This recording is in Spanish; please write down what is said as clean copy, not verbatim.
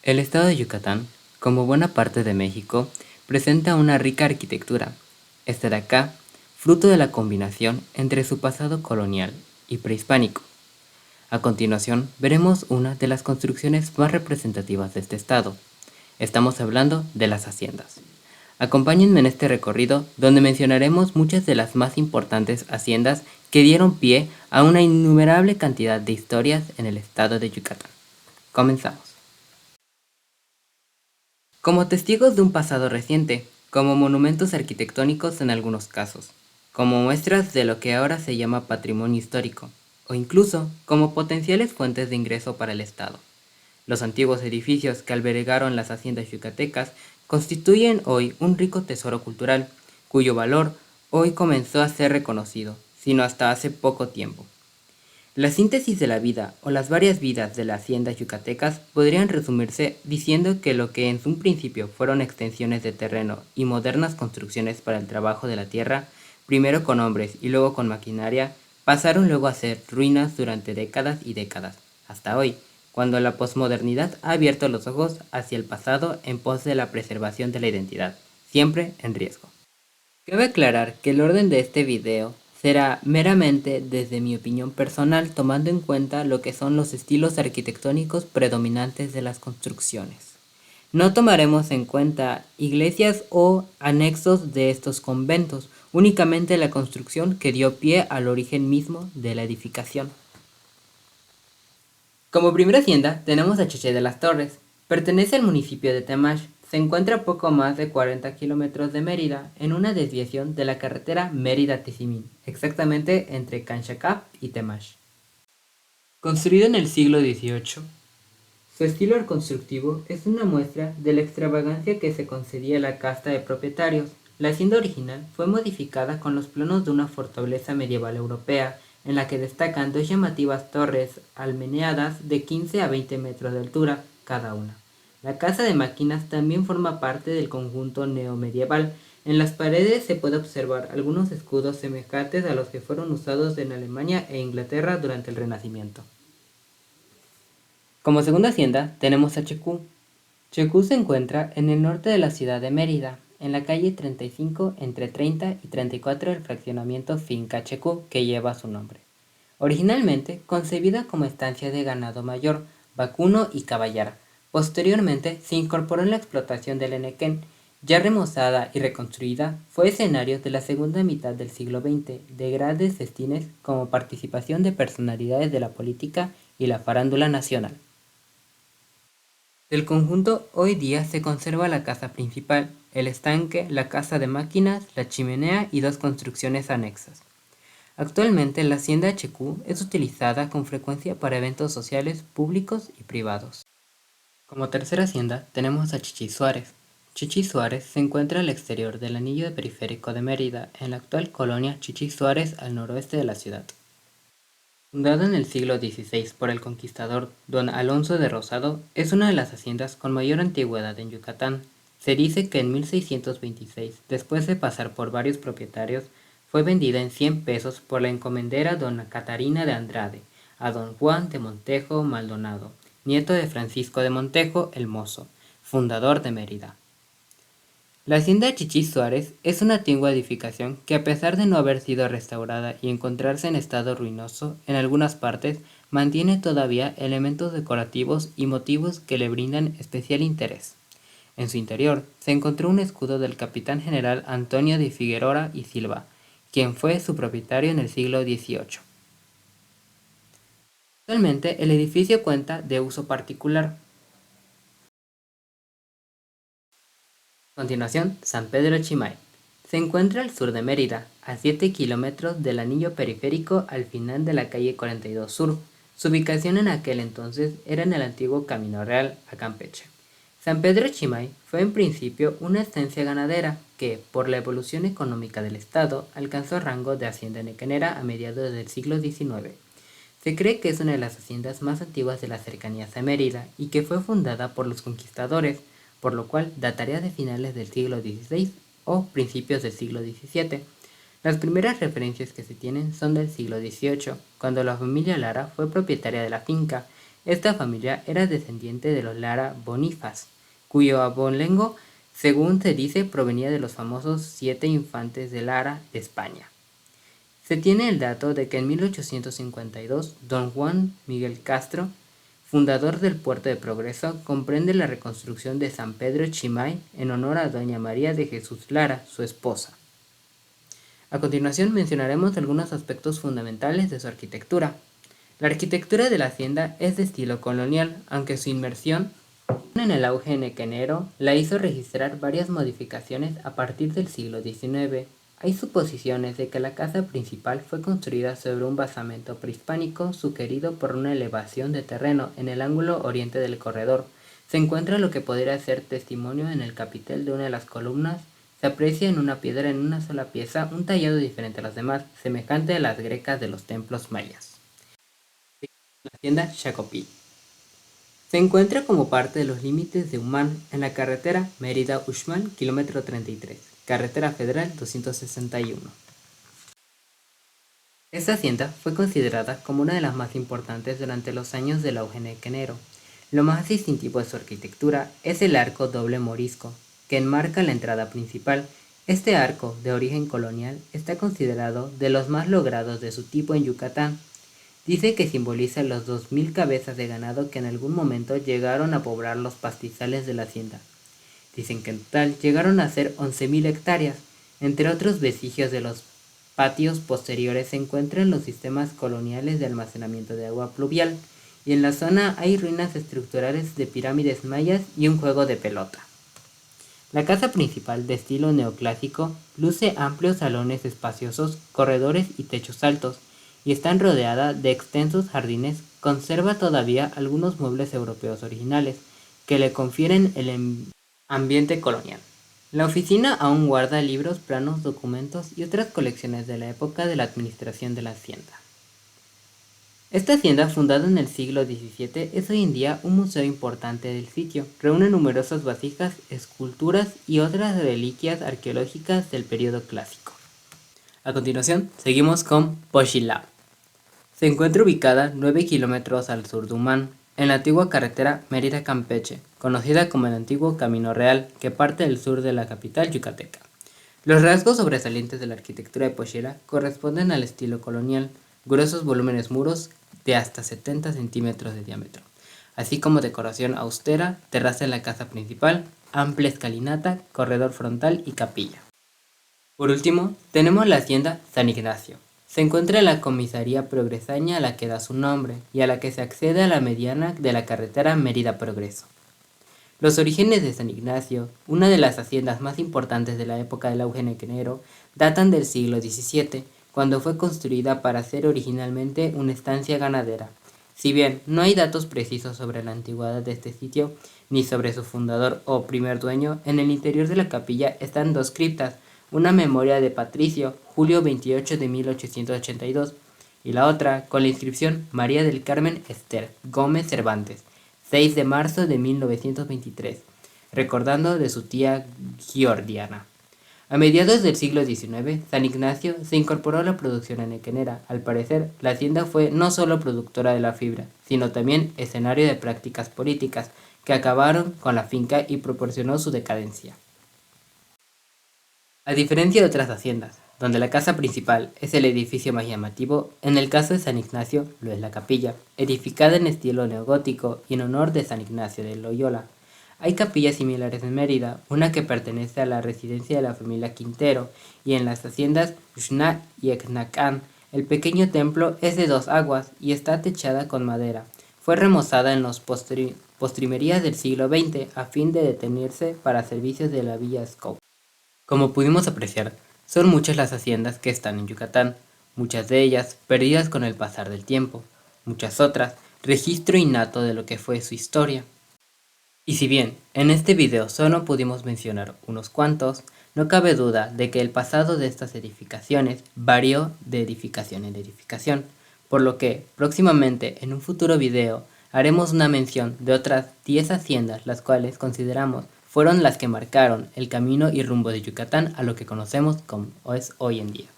El estado de Yucatán, como buena parte de México, presenta una rica arquitectura. Esta de acá, fruto de la combinación entre su pasado colonial y prehispánico. A continuación, veremos una de las construcciones más representativas de este estado. Estamos hablando de las haciendas. Acompáñenme en este recorrido donde mencionaremos muchas de las más importantes haciendas que dieron pie a una innumerable cantidad de historias en el estado de Yucatán. Comenzamos. Como testigos de un pasado reciente, como monumentos arquitectónicos en algunos casos, como muestras de lo que ahora se llama patrimonio histórico, o incluso como potenciales fuentes de ingreso para el Estado. Los antiguos edificios que albergaron las haciendas yucatecas constituyen hoy un rico tesoro cultural, cuyo valor hoy comenzó a ser reconocido, sino hasta hace poco tiempo. La síntesis de la vida o las varias vidas de las haciendas yucatecas podrían resumirse diciendo que lo que en un principio fueron extensiones de terreno y modernas construcciones para el trabajo de la tierra, primero con hombres y luego con maquinaria, pasaron luego a ser ruinas durante décadas y décadas, hasta hoy, cuando la posmodernidad ha abierto los ojos hacia el pasado en pos de la preservación de la identidad, siempre en riesgo. Cabe aclarar que el orden de este video será meramente desde mi opinión personal, tomando en cuenta lo que son los estilos arquitectónicos predominantes de las construcciones. No tomaremos en cuenta iglesias o anexos de estos conventos, únicamente la construcción que dio pie al origen mismo de la edificación. Como primera hacienda tenemos a Cheche de las Torres. Pertenece al municipio de Temash. Se encuentra a poco más de 40 kilómetros de Mérida, en una desviación de la carretera Mérida-Tizimín, exactamente entre Canchacap y Temash. Construido en el siglo XVIII, su estilo constructivo es una muestra de la extravagancia que se concedía a la casta de propietarios. La hacienda original fue modificada con los planos de una fortaleza medieval europea, en la que destacan dos llamativas torres almeneadas de 15 a 20 metros de altura cada una. La casa de máquinas también forma parte del conjunto neomedieval. En las paredes se puede observar algunos escudos semejantes a los que fueron usados en Alemania e Inglaterra durante el Renacimiento. Como segunda hacienda tenemos a Checú. Checú se encuentra en el norte de la ciudad de Mérida, en la calle 35 entre 30 y 34 del fraccionamiento Finca Checú, que lleva su nombre. Originalmente concebida como estancia de ganado mayor, vacuno y caballar, posteriormente se incorporó en la explotación del Enequén. Ya remozada y reconstruida, fue escenario de la segunda mitad del siglo XX de grandes festines como participación de personalidades de la política y la farándula nacional. Del conjunto hoy día se conserva la casa principal, el estanque, la casa de máquinas, la chimenea y dos construcciones anexas. Actualmente la hacienda HQ es utilizada con frecuencia para eventos sociales públicos y privados. Como tercera hacienda tenemos a Chichí Suárez. Chichí Suárez se encuentra al exterior del anillo periférico de Mérida, en la actual colonia Chichí Suárez al noroeste de la ciudad. Fundada en el siglo XVI por el conquistador don Alonso de Rosado, es una de las haciendas con mayor antigüedad en Yucatán. Se dice que en 1626, después de pasar por varios propietarios, fue vendida en 100 pesos por la encomendera dona Catarina de Andrade a don Juan de Montejo Maldonado, nieto de Francisco de Montejo el Mozo, fundador de Mérida. La hacienda Chichí Suárez es una antigua edificación que, a pesar de no haber sido restaurada y encontrarse en estado ruinoso en algunas partes, mantiene todavía elementos decorativos y motivos que le brindan especial interés. En su interior se encontró un escudo del capitán general Antonio de Figueroa y Silva, quien fue su propietario en el siglo XVIII. Actualmente el edificio cuenta de uso particular. A continuación, San Pedro Chimay. Se encuentra al sur de Mérida, a 7 kilómetros del anillo periférico al final de la calle 42 Sur. Su ubicación en aquel entonces era en el antiguo Camino Real a Campeche. San Pedro Chimay fue en principio una estancia ganadera que, por la evolución económica del estado, alcanzó rango de hacienda nequenera a mediados del siglo XIX. Se cree que es una de las haciendas más antiguas de las cercanías a Mérida y que fue fundada por los conquistadores, por lo cual dataría de finales del siglo XVI o principios del siglo XVII. Las primeras referencias que se tienen son del siglo XVIII, cuando la familia Lara fue propietaria de la finca, Esta familia era descendiente de los Lara Bonifaz, cuyo abolengo, según se dice, provenía de los famosos 7 infantes de Lara de España. Se tiene el dato de que en 1852, don Juan Miguel Castro, fundador del puerto de Progreso, comprende la reconstrucción de San Pedro Chimay en honor a doña María de Jesús Lara, su esposa. A continuación mencionaremos algunos aspectos fundamentales de su arquitectura. La arquitectura de la hacienda es de estilo colonial, aunque su inmersión en el auge nequenero la hizo registrar varias modificaciones a partir del siglo XIX. Hay suposiciones de que la casa principal fue construida sobre un basamento prehispánico sugerido por una elevación de terreno en el ángulo oriente del corredor. Se encuentra lo que podría ser testimonio en el capitel de una de las columnas. Se aprecia en una piedra en una sola pieza un tallado diferente a las demás, semejante a las grecas de los templos mayas. La hacienda Xacopí. Se encuentra como parte de los límites de Humán en la carretera Mérida-Uxmal, kilómetro 33, carretera federal 261. Esta hacienda fue considerada como una de las más importantes durante los años del auge nequenero. Lo más distintivo de su arquitectura es el arco doble morisco, que enmarca la entrada principal. Este arco, de origen colonial, está considerado de los más logrados de su tipo en Yucatán. Dice que simboliza los 2000 cabezas de ganado que en algún momento llegaron a poblar los pastizales de la hacienda. Dicen que en total llegaron a ser 11.000 hectáreas. Entre otros vestigios de los patios posteriores se encuentran los sistemas coloniales de almacenamiento de agua pluvial, y en la zona hay ruinas estructurales de pirámides mayas y un juego de pelota. La casa principal, de estilo neoclásico, luce amplios salones espaciosos, corredores y techos altos, y está rodeada de extensos jardines. Conserva todavía algunos muebles europeos originales que le confieren el ambiente colonial. La oficina aún guarda libros, planos, documentos y otras colecciones de la época de la administración de la hacienda. Esta hacienda, fundada en el siglo XVII, es hoy en día un museo importante del sitio. Reúne numerosas vasijas, esculturas y otras reliquias arqueológicas del periodo clásico. A continuación, seguimos con Poxilab. Se encuentra ubicada 9 kilómetros al sur de Humán, en la antigua carretera Mérida-Campeche, conocida como el antiguo Camino Real, que parte del sur de la capital yucateca. Los rasgos sobresalientes de la arquitectura de Poxilab corresponden al estilo colonial, gruesos volúmenes muros de hasta 70 centímetros de diámetro, así como decoración austera, terraza en la casa principal, amplia escalinata, corredor frontal y capilla. Por último, tenemos la hacienda San Ignacio. Se encuentra en la comisaría progreseña a la que da su nombre y a la que se accede a la mediana de la carretera Mérida-Progreso. Los orígenes de San Ignacio, una de las haciendas más importantes de la época del auge nequenero, datan del siglo XVII, cuando fue construida para ser originalmente una estancia ganadera. Si bien no hay datos precisos sobre la antigüedad de este sitio, ni sobre su fundador o primer dueño, en el interior de la capilla están dos criptas, una memoria de Patricio, julio 28 de 1882, y la otra con la inscripción María del Carmen Esther Gómez Cervantes, 6 de marzo de 1923, recordando de su tía Giordiana. A mediados del siglo XIX, San Ignacio se incorporó a la producción enequenera. Al parecer, la hacienda fue no solo productora de la fibra, sino también escenario de prácticas políticas que acabaron con la finca y proporcionó su decadencia. A diferencia de otras haciendas, donde la casa principal es el edificio más llamativo, en el caso de San Ignacio lo es la capilla, edificada en estilo neogótico y en honor de San Ignacio de Loyola. Hay capillas similares en Mérida, una que pertenece a la residencia de la familia Quintero, y en las haciendas Uxmal y Ecnacán. El pequeño templo es de 2 aguas y está techada con madera. Fue remozada en los postrimerías del siglo XX a fin de detenerse para servicios de la Villa Scout. Como pudimos apreciar, son muchas las haciendas que están en Yucatán, muchas de ellas perdidas con el pasar del tiempo, muchas otras registro innato de lo que fue su historia. Y si bien en este video solo pudimos mencionar unos cuantos, no cabe duda de que el pasado de estas edificaciones varió de edificación en edificación, por lo que próximamente en un futuro video haremos una mención de otras 10 haciendas las cuales consideramos fueron las que marcaron el camino y rumbo de Yucatán a lo que conocemos como es hoy en día.